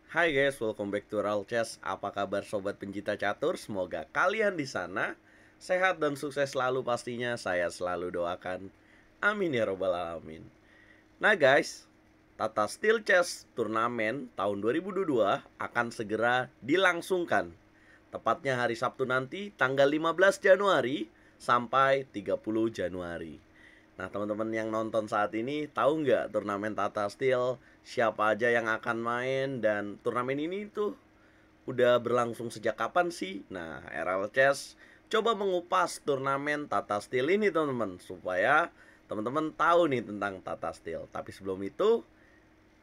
Hai guys, welcome back to Royal Chess. Apa kabar sobat pencinta catur? Semoga kalian di sana sehat dan sukses selalu pastinya. Saya selalu doakan. Amin ya robbal alamin. Nah guys, Tata Steel Chess Turnamen tahun 2022 akan segera dilangsungkan. Tepatnya hari Sabtu nanti tanggal 15 Januari sampai 30 Januari. Nah teman-teman yang nonton saat ini tahu nggak turnamen Tata Steel, siapa aja yang akan main, dan turnamen ini tuh udah berlangsung sejak kapan sih? Nah, RL Chess coba mengupas turnamen Tata Steel ini teman-teman, supaya teman-teman tahu nih tentang Tata Steel. Tapi sebelum itu,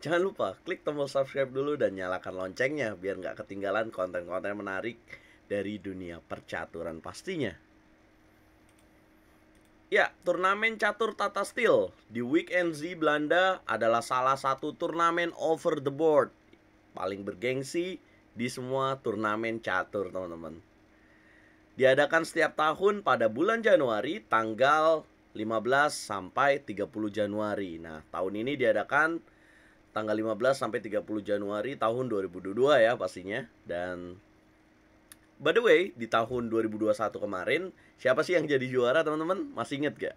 jangan lupa klik tombol subscribe dulu dan nyalakan loncengnya biar nggak ketinggalan konten-konten menarik dari dunia percaturan pastinya. Ya, turnamen catur Tata Steel di Weekend Z Belanda adalah salah satu turnamen over the board paling bergengsi di semua turnamen catur, teman-teman. Diadakan setiap tahun pada bulan Januari tanggal 15 sampai 30 Januari. Nah, tahun ini diadakan tanggal 15 sampai 30 Januari tahun 2022 ya pastinya. Dan by the way, di tahun 2021 kemarin, siapa sih yang jadi juara teman-teman? Masih inget gak?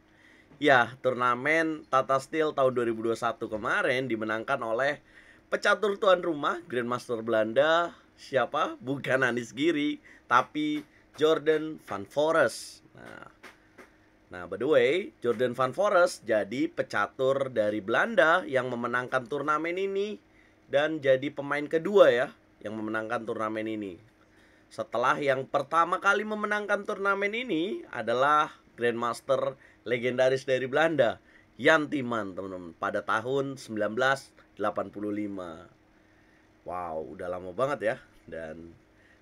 Ya, turnamen Tata Steel tahun 2021 kemarin dimenangkan oleh pecatur tuan rumah Grandmaster Belanda. Siapa? Bukan Anis Giri, tapi Jordan van Foreest. Nah, by the way, Jordan van Foreest jadi pecatur dari Belanda yang memenangkan turnamen ini dan jadi pemain kedua ya yang memenangkan turnamen ini. Setelah yang pertama kali memenangkan turnamen ini adalah Grandmaster legendaris dari Belanda, Jan Timman, teman-teman, pada tahun 1985. Wow, udah lama banget ya. Dan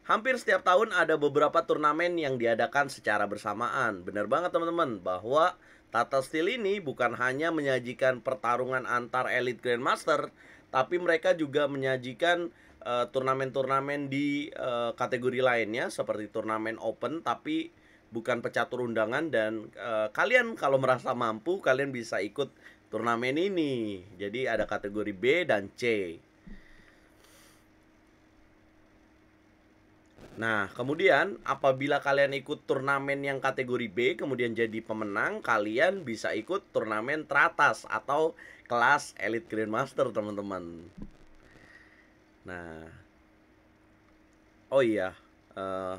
hampir setiap tahun ada beberapa turnamen yang diadakan secara bersamaan. Benar banget teman-teman, bahwa Tata Steel ini bukan hanya menyajikan pertarungan antar elite Grandmaster, tapi mereka juga menyajikan turnamen-turnamen di kategori lainnya seperti turnamen open tapi bukan pecatur undangan. Dan kalian kalau merasa mampu kalian bisa ikut turnamen ini. Jadi ada kategori B dan C. Nah, kemudian apabila kalian ikut turnamen yang kategori B kemudian jadi pemenang, kalian bisa ikut turnamen teratas atau kelas Elite Grandmaster, teman-teman. Nah, oh iya, eh,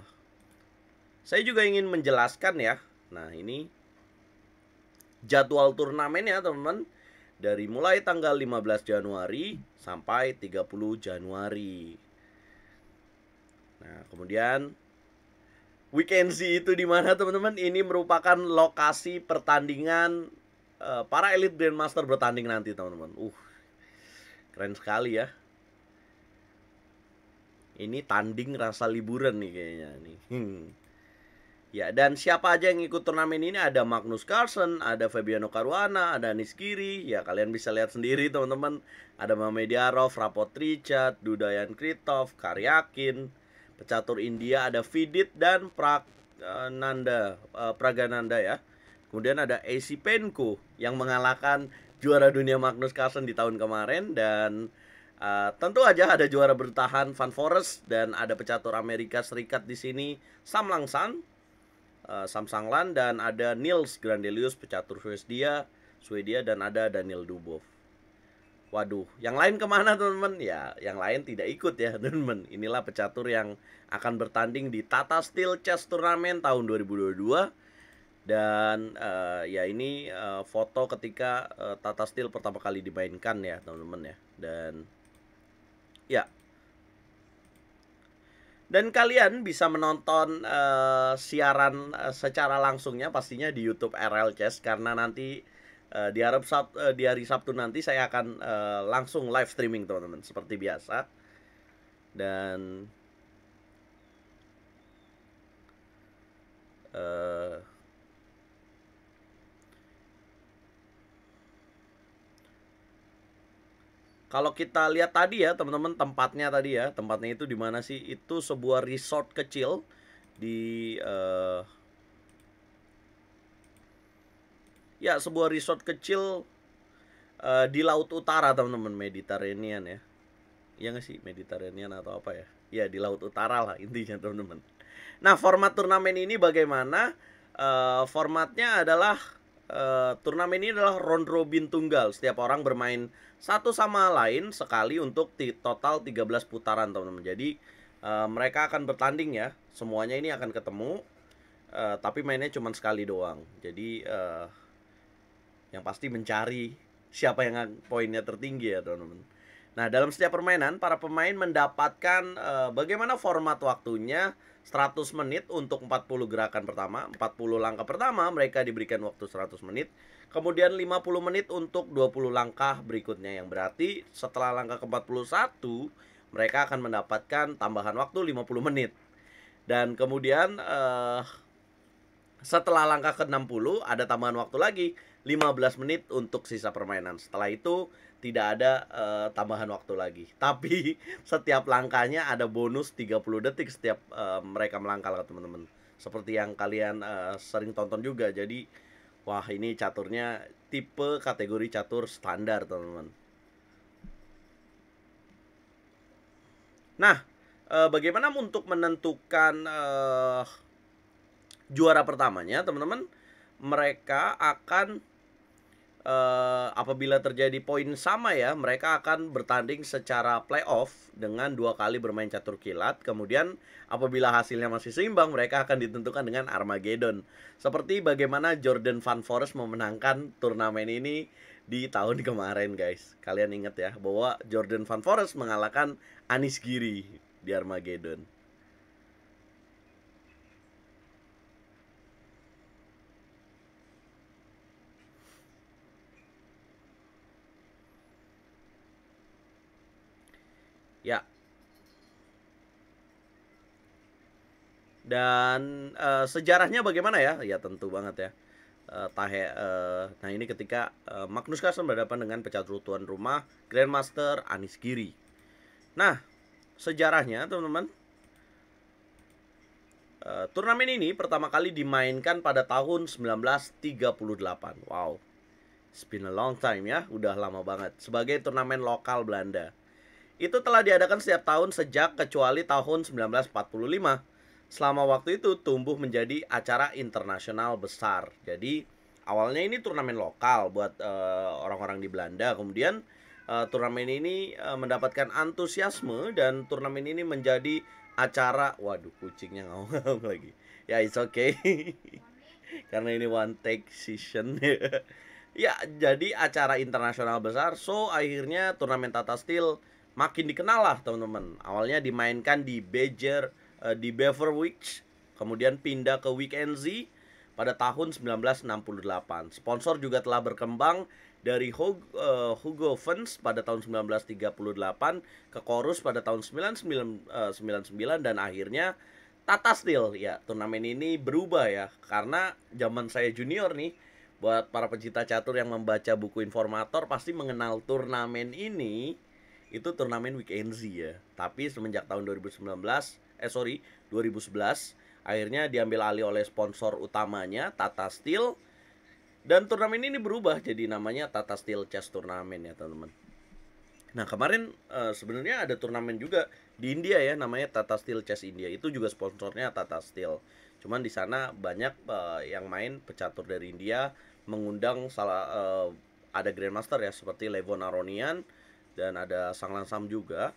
saya juga ingin menjelaskan ya. Nah, ini jadwal turnamen ya, teman-teman. Dari mulai tanggal 15 Januari sampai 30 Januari. Nah, kemudian Weekend Z itu di mana teman-teman? Ini merupakan lokasi pertandingan para elite grandmaster bertanding nanti teman-teman. Keren sekali ya. Ini tanding rasa liburan nih kayaknya nih. Ya, dan siapa aja yang ikut turnamen ini? Ada Magnus Carlsen, ada Fabiano Caruana, ada Nishikori. Ya, kalian bisa lihat sendiri teman-teman. Ada Mamediarov, Rapot-Richard, Dudayan Kritov, Karyakin. Pecatur India ada Vidit dan Pragananda ya. Kemudian ada AC Penko yang mengalahkan juara dunia Magnus Carlsen di tahun kemarin. Dan tentu aja ada juara bertahan Van Foreest, dan ada pecatur Amerika Serikat di sini, Sam Langsan, Sam Sanglan, dan ada Nils Grandelius pecatur Swedia, dan ada Daniel Dubov. Waduh, yang lain kemana teman-teman? Ya, yang lain tidak ikut ya teman-teman. Inilah pecatur yang akan bertanding di Tata Steel Chess Tournament tahun 2022. Dan ya ini foto ketika Tata Steel pertama kali dimainkan ya teman-teman ya. Dan kalian bisa menonton siaran secara langsungnya pastinya di YouTube RL Chess, karena nanti di hari Sabtu nanti saya akan langsung live streaming teman-teman seperti biasa. Dan uh, kalau kita lihat tadi ya teman-teman, tempatnya itu di mana sih? Itu sebuah resort kecil di sebuah resort kecil di laut utara teman-teman, Mediterranean ya. Ya nggak sih, Mediterranean atau apa ya? Ya di Laut Utara lah intinya teman-teman. Nah, format turnamen ini bagaimana? Formatnya adalah turnamen ini adalah round robin tunggal. Setiap orang bermain satu sama lain sekali untuk total 13 putaran, teman-teman. Jadi mereka akan bertanding ya. Semuanya ini akan ketemu. Tapi mainnya cuma sekali doang. Jadi yang pasti mencari siapa yang poinnya tertinggi ya, teman-teman. Nah, dalam setiap permainan, para pemain mendapatkan bagaimana format waktunya 100 menit untuk 40 gerakan pertama. 40 langkah pertama mereka diberikan waktu 100 menit. Kemudian 50 menit untuk 20 langkah berikutnya. Yang berarti setelah langkah ke-41 mereka akan mendapatkan tambahan waktu 50 menit. Dan kemudian setelah langkah ke-60 ada tambahan waktu lagi 15 menit untuk sisa permainan. Setelah itu tidak ada tambahan waktu lagi. Tapi setiap langkahnya ada bonus 30 detik setiap mereka melangkah lah teman-teman. Seperti yang kalian sering tonton juga. Jadi wah, ini caturnya tipe kategori catur standar teman-teman. Nah, bagaimana untuk menentukan juara pertamanya teman-teman? Mereka akan apabila terjadi poin sama ya, mereka akan bertanding secara playoff dengan 2 kali bermain catur kilat. Kemudian apabila hasilnya masih seimbang, mereka akan ditentukan dengan Armageddon. Seperti bagaimana Jordan Van Foreest memenangkan turnamen ini di tahun kemarin, guys. Kalian ingat ya bahwa Jordan Van Foreest mengalahkan Anies Giri di Armageddon. Ya. Dan sejarahnya bagaimana ya? Ya tentu banget ya. Nah ini ketika Magnus Carlsen berhadapan dengan pecatur tuan rumah Grandmaster Anies Giri. Nah, sejarahnya teman-teman, turnamen ini pertama kali dimainkan pada tahun 1938. Wow, it's been a long time ya, udah lama banget. Sebagai turnamen lokal Belanda. Itu telah diadakan setiap tahun sejak kecuali tahun 1945. Selama waktu itu tumbuh menjadi acara internasional besar. Jadi awalnya ini turnamen lokal buat orang-orang di Belanda. Kemudian turnamen ini mendapatkan antusiasme dan turnamen ini menjadi acara. Waduh, kucingnya ngaung-ngaung lagi. Ya, it's okay. Karena ini one take session. Ya, jadi acara internasional besar. So akhirnya turnamen Tata Steel makin dikenal lah teman-teman. Awalnya dimainkan di Beverwijk, kemudian pindah ke Weekend Z pada tahun 1968. Sponsor juga telah berkembang dari Hugo Fans pada tahun 1938 ke Chorus pada tahun 1999 dan akhirnya Tata Steel. Ya, turnamen ini berubah ya karena zaman saya junior nih. Buat para pecinta catur yang membaca buku informator pasti mengenal turnamen ini. Itu turnamen Weekend Z ya. Tapi semenjak tahun 2011 akhirnya diambil alih oleh sponsor utamanya Tata Steel. Dan turnamen ini berubah jadi namanya Tata Steel Chess Tournament ya teman-teman. Nah kemarin sebenarnya ada turnamen juga di India ya, namanya Tata Steel Chess India. Itu juga sponsornya Tata Steel. Cuman di sana banyak yang main pecatur dari India, mengundang ada Grandmaster ya seperti Levon Aronian dan ada Sang Lansam juga.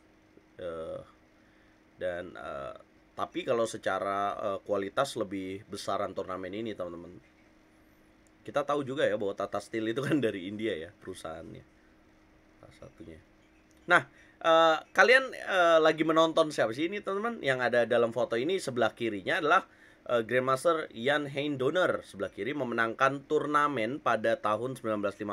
Tapi kalau secara kualitas lebih besaran turnamen ini teman-teman. Kita tahu juga ya bahwa Tata Steel itu kan dari India ya perusahaannya, salah satunya. Nah, kalian lagi menonton siapa sih ini teman-teman? Yang ada dalam foto ini sebelah kirinya adalah Grandmaster Jan Hein Donner. Sebelah kiri memenangkan turnamen pada tahun 1950,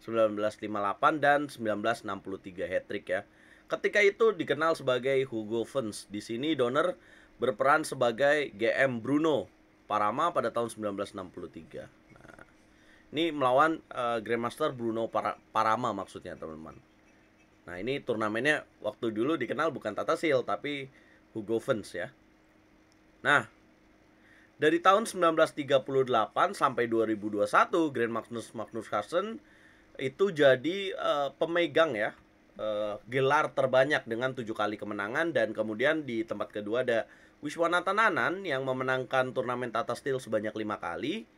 1958 dan 1963 hat-trick ya. Ketika itu dikenal sebagai Hugo Fens. Di sini Donner berperan sebagai GM Bruno Parama pada tahun 1963. Nah, ini melawan Grandmaster Bruno Parama maksudnya teman-teman. Nah ini turnamennya waktu dulu dikenal bukan Tata Steel tapi Hugo Fens ya. Nah dari tahun 1938 sampai 2021 Grand Magnus Carlsen itu jadi pemegang ya gelar terbanyak dengan 7 kali kemenangan. Dan kemudian di tempat kedua ada Wiswanathan Nanan yang memenangkan turnamen Tata Steel sebanyak 5 kali.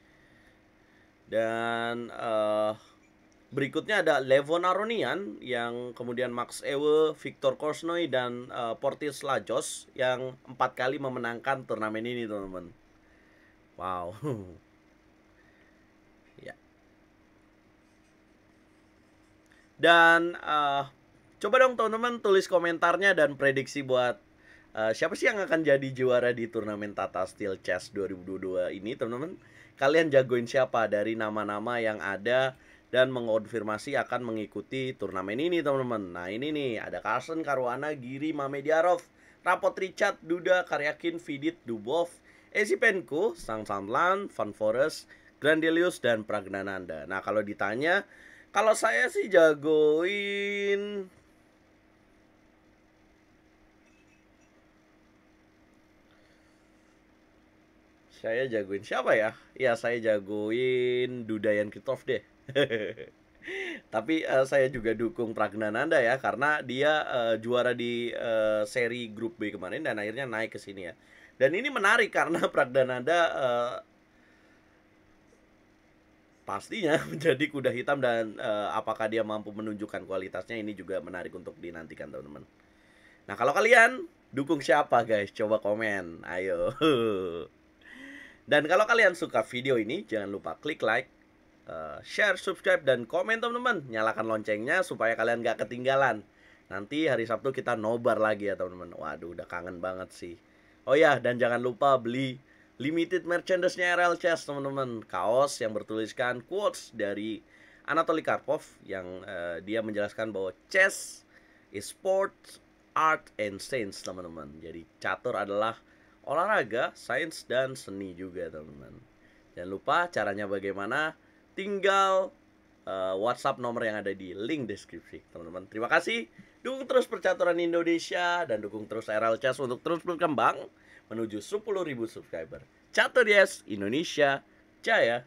Dan berikutnya ada Levon Aronian yang kemudian Max Ewe, Victor Korsnoy, dan Portis Lajos yang 4 kali memenangkan turnamen ini, teman-teman. Wow. Ya. Dan coba dong teman-teman tulis komentarnya dan prediksi buat siapa sih yang akan jadi juara di turnamen Tata Steel Chess 2022 ini, teman-teman. Kalian jagoin siapa dari nama-nama yang ada dan mengonfirmasi akan mengikuti turnamen ini, teman-teman. Nah, ini nih, ada Carson, Caruana, Giri, Mamediarov, Rapot Richard, Duda, Karyakin, Vidit, Dubov, Esipenko, Sang Samlan, Van Forest, Grandelius, dan Pragnananda. Nah, kalau ditanya, kalau saya sih jagoin siapa ya? Ya, saya jagoin Dudayan Kitov deh. Tapi saya juga dukung Pragnananda ya, karena dia juara di seri grup B kemarin dan akhirnya naik ke sini ya. Dan ini menarik karena Pragnananda pastinya menjadi kuda hitam, dan apakah dia mampu menunjukkan kualitasnya ini juga menarik untuk dinantikan, teman-teman. Nah, kalau kalian dukung siapa, guys? Coba komen. Ayo. Dan kalau kalian suka video ini, jangan lupa klik like, share, subscribe, dan komen, teman-teman. Nyalakan loncengnya supaya kalian gak ketinggalan. Nanti hari Sabtu kita nobar lagi ya, teman-teman. Waduh, udah kangen banget sih. Oh ya, dan jangan lupa beli limited merchandise-nya RL Chess, teman-teman. Kaos yang bertuliskan quotes dari Anatoly Karpov yang dia menjelaskan bahwa chess is sport, art, and science, teman-teman. Jadi catur adalah olahraga, sains, dan seni juga, teman-teman. Jangan lupa caranya bagaimana, tinggal WhatsApp nomor yang ada di link deskripsi, teman-teman. Terima kasih. Dukung terus percaturan Indonesia dan dukung terus RL Chess untuk terus berkembang menuju 10.000 subscriber. Catur yes, Indonesia Jaya.